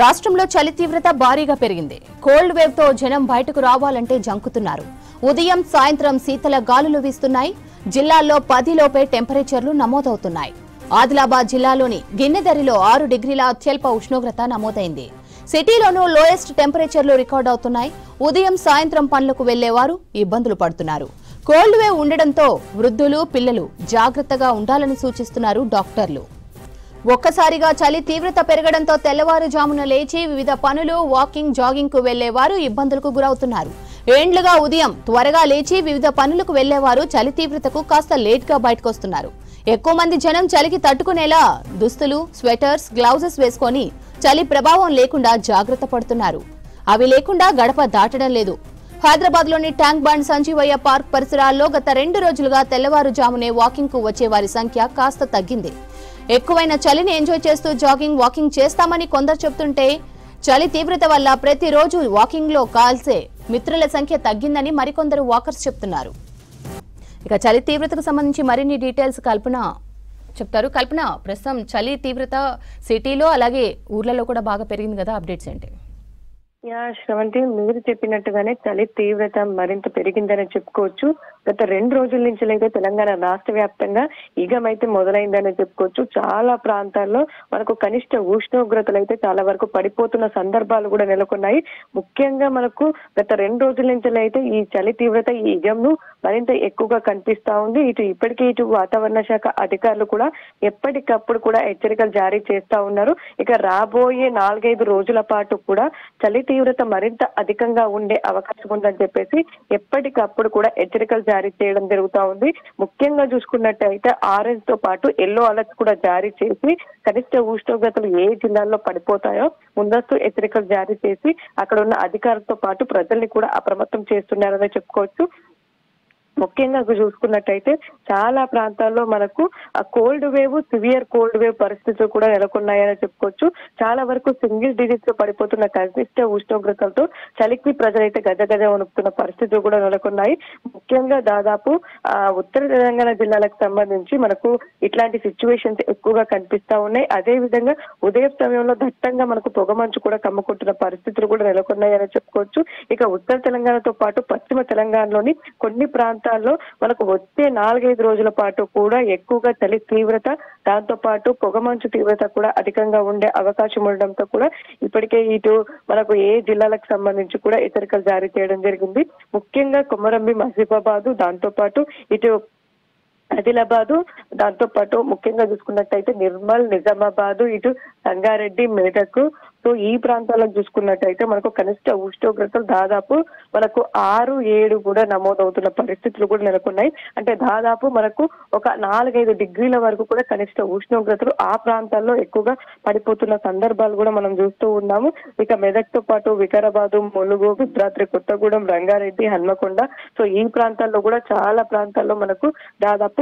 రాష్ట్రంలో చలి తీవ్రత భారీగా పెరిగింది. కోల్డ్ వేవ్ తో జనం బయటకు రావాలంటే జంకుతున్నారు. ఉదయం సాయంత్రం శీతల గాలులు వీస్తున్నాయి. జిల్లాల్లో 10 లోపే టెంపరేచర్లు నమోదవుతున్నాయి. ఆదిలాబాద్ జిల్లాలోని గిన్నెదరిలో 6 డిగ్రీల అత్యల్ప ఉష్ణోగ్రత నమోదైంది. సిటీలోనూ లోయెస్ట్ టెంపరేచర్లు రికార్డు అవుతున్నాయి. ఉదయం సాయంత్రం పనులకు వెళ్లేవారు ఇబ్బందులు పడుతున్నారు. కోల్డ్ వేవ్ ఉండడంతో వృద్ధులు పిల్లలు జాగ్రత్తగా ఉండాలని సూచిస్తున్నారు డాక్టర్లు. ఒక్కసారిగా చలి తీవ్రత పెరగడంతో తెల్లవారుజామున లేచి వివిధ పనులు వాకింగ్ జాగింగ్ కు వెళ్లేవారు ఇబ్బందులకు గురవుతున్నారు. ఏండ్లుగా ఉదయం త్వరగా లేచి వివిధ పనులకు వెళ్లేవారు చలి తీవ్రతకు కాస్త లేట్ గా బయటకొస్తున్నారు. ఎక్కువ మంది జనం చలికి తట్టుకునేలా దుస్తులు స్వెటర్స్ గ్లౌజెస్ వేసుకొని చలి ప్రభావం లేకుండా జాగ్రత్త పడుతున్నారు. అవి లేకుండా గడప దాటడం లేదు. హైదరాబాద్ లోని ట్యాంక్ బండ్ సంజీవయ్య పార్క్ పరిసరాల్లో గత 2 రోజులుగా తెల్లవారుజామునే వాకింగ్ కు వచ్చే వారి సంఖ్య కాస్త తగ్గింది. ఎక్కువైన చలిని ఎంజాయ్ చేస్తూ జాగింగ్ వాకింగ్ చేస్తామని కొందరు చెబుతుంటే చలి తీవ్రత వల్ల ప్రతిరోజు వాకింగ్ లో కాల్సే మిత్రుల సంఖ్య తగ్గిందని మరికొందరు వాకర్స్ చెప్తున్నారు. ఇక చలి తీవ్రతకు సంబంధించి మరిన్ని డీటెయిల్స్ కల్పన చెప్తారు. కల్పన, ప్రస్తుతం చలి తీవ్రత సిటీలో అలాగే ఊర్లలో కూడా బాగా పెరిగింది కదా, అప్డేట్స్ ఏంటి? శ్రవంతి, మీరు చెప్పినట్టుగానే చలి తీవ్రత మరింత పెరిగిందని చెప్పుకోవచ్చు. గత 2 రోజుల నుంచి అయితే తెలంగాణ రాష్ట్ర వ్యాప్తంగా ఈగమైతే మొదలైందని చెప్పుకోవచ్చు. చాలా ప్రాంతాల్లో మనకు కనిష్ట ఉష్ణోగ్రతలు అయితే చాలా వరకు పడిపోతున్న సందర్భాలు కూడా నెలకొన్నాయి. ముఖ్యంగా మనకు గత 2 రోజుల నుంచి అయితే ఈ చలి తీవ్రత ఈ ఈగంను మరింత ఎక్కువగా కనిపిస్తా ఉంది. ఇటు వాతావరణ శాఖ అధికారులు కూడా ఎప్పటికప్పుడు కూడా హెచ్చరికలు జారీ చేస్తా ఉన్నారు. ఇక రాబోయే 4-5 రోజుల పాటు కూడా చలి తీవ్రత మరింత అధికంగా ఉండే అవకాశం ఉందని చెప్పేసి ఎప్పటికప్పుడు కూడా హెచ్చరికలు జారీ చేయడం జరుగుతా ఉంది. ముఖ్యంగా చూసుకున్నట్టయితే ఆరెంజ్ తో పాటు ఎల్లో అలర్ట్స్ కూడా జారీ చేసి కనిష్ట ఉష్ణోగ్రతలు ఏ జిల్లాల్లో పడిపోతాయో ముందస్తు హెచ్చరికలు జారీ చేసి అక్కడ ఉన్న అధికారులతో పాటు ప్రజల్ని కూడా అప్రమత్తం చేస్తున్నారని చెప్పుకోవచ్చు. ముఖ్యంగా చూసుకున్నట్టయితే చాలా ప్రాంతాల్లో మనకు cold wave severe cold wave పరిస్థితులు కూడా నెలకొన్నాయని చెప్పుకోవచ్చు. చాలా వరకు సింగిల్ డిజిట్స్ లో పడిపోతున్న కనిష్ట ఉష్ణోగ్రతలతో చలికి ప్రజలైతే గజగజ వణుకుతున్న పరిస్థితులు కూడా నెలకొన్నాయి. ముఖ్యంగా దాదాపు ఉత్తర తెలంగాణ జిల్లాలకు సంబంధించి మనకు ఇట్లాంటి సిచ్యువేషన్స్ ఎక్కువగా కనిపిస్తా ఉన్నాయి. అదే విధంగా ఉదయం సమయంలో దట్టంగా మనకు పొగమంచు కూడా కమ్ముకుంటున్న పరిస్థితులు కూడా నెలకొన్నాయని చెప్పుకోవచ్చు. ఇక ఉత్తర తెలంగాణతో పాటు పశ్చిమ తెలంగాణలోని కొన్ని ప్రాంతాల్లో మనకు వచ్చే 4-5 రోజుల పాటు కూడా ఎక్కువగా చలి తీవ్రత, దాంతో పాటు పొగమంచు తీవ్రత కూడా అధికంగా ఉండే అవకాశం ఉండడంతో కూడా ఇప్పటికే ఇటు మనకు ఏ జిల్లాలకు సంబంధించి కూడా హెచ్చరికలు జారీ చేయడం జరిగింది. ముఖ్యంగా కొమరంభీం ఆసిఫాబాద్, దాంతో పాటు ఇటు ఆదిలాబాదు, దాంతో పాటు ముఖ్యంగా చూసుకున్నట్టయితే నిర్మల్, నిజామాబాద్, ఇటు సంగారెడ్డి, మెదక్, సో ఈ ప్రాంతాలకు చూసుకున్నట్టయితే మనకు కనిష్ట ఉష్ణోగ్రతలు దాదాపు మనకు 6-7 కూడా నమోదవుతున్న పరిస్థితులు కూడా నెలకొన్నాయి. అంటే దాదాపు మనకు ఒక 4-5 డిగ్రీల వరకు కూడా కనిష్ట ఉష్ణోగ్రతలు ఆ ప్రాంతాల్లో ఎక్కువగా పడిపోతున్న సందర్భాలు కూడా మనం చూస్తూ ఉన్నాము. ఇక మెదక్తో పాటు వికారాబాదు, ములుగు, భద్రాద్రి కొత్తగూడెం, రంగారెడ్డి, హన్మకొండ, సో ఈ ప్రాంతాల్లో కూడా చాలా ప్రాంతాల్లో మనకు దాదాపు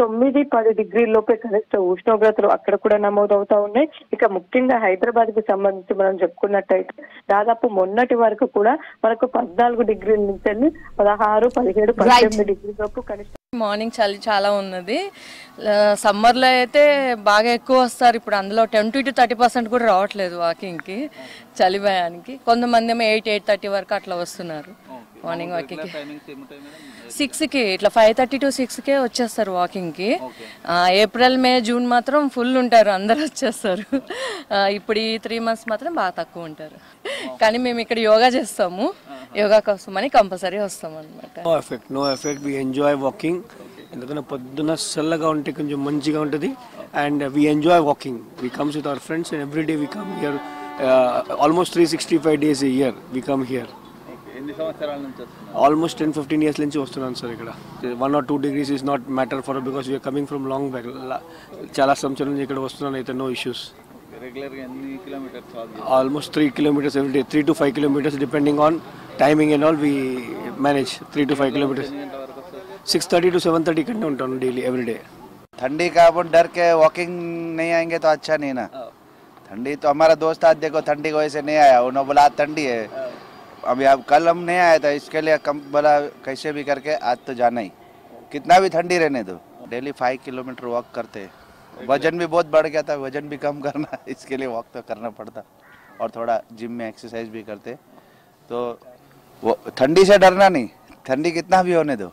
9-10 డిగ్రీల లోపే కనిష్ట ఉష్ణోగ్రతలు అక్కడ కూడా నమోదవుతా ఉన్నాయి. ఇక ముఖ్యంగా హైదరాబాద్ కి సంబంధించి మనం చెప్పుకున్నట్టయితే దాదాపు మొన్నటి వరకు కూడా మనకు 14 డిగ్రీల నుంచి 16, 17, 18 డిగ్రీల లోపు కనిష్ట. మార్నింగ్ చలి చాలా ఉన్నది. సమ్మర్లో అయితే బాగా ఎక్కువ వస్తారు. ఇప్పుడు అందులో 20-30% కూడా రావట్లేదు వాకింగ్కి, చలి భయానికి. కొంతమంది ఏమో 8-8:30 వరకు అట్లా వస్తున్నారు మార్నింగ్ వాకింగ్కి. 6కి ఇట్లా 5:30 to 6కే వచ్చేస్తారు వాకింగ్కి. ఏప్రిల్, మే, జూన్ మాత్రం ఫుల్ ఉంటారు, అందరు వచ్చేస్తారు. ఇప్పుడు ఈ 3 months మాత్రం బాగా తక్కువ ఉంటారు. కానీ మేము ఇక్కడ యోగా చేస్తాము, యోగా కోసమని కంపల్సరీ వస్తాం అనమాట. No effect, we enjoy walking. ఎందుకంటే పొద్దున్న చల్లగా ఉంటే కొంచెం మంచిగా ఉంటుంది. And we enjoy walking. We comes with our friends and every day we come here. Almost 365 days a year we come here. Almost 10-15 years నుంచి వస్తున్నాను సార్. ఇక్కడ 1 or 2 degrees is not matter for us because we are coming from long back. చాలా సంవత్సరాల నుంచి ఇక్కడ వస్తున్నాను అయితే no issues. Almost 3 kilometers every day, 3 to 5 kilometers depending on timing and all. We manage 3 to 5 kilometers. 6:30 to 7:30 घंटे ఉంటాను daily every day. ठंडी का अपन डर के वॉकिंग नहीं आएंगे तो अच्छा नहीं ना. ठंडी तो हमारा दोस्त आज देखो ठंडी की वजह से नहीं आया, उन्होंने बोला ठंडी है. अभी अब कल हम नहीं आया था, इसके लिए कम बोला कैसे भी करके आज तो जाना ही, कितना भी ठंडी रहने दो. डेली 5 किलोमीटर वॉक करते हैं. वजन भी बहुत बढ़ गया था, वजन भी कम करना, इसके लिए वॉक तो करना पड़ता. और थोड़ा जिम में एक्सरसाइज भी करते। तो वो ठंडी से डरना नहीं, ठंडी कितना भी होने दो,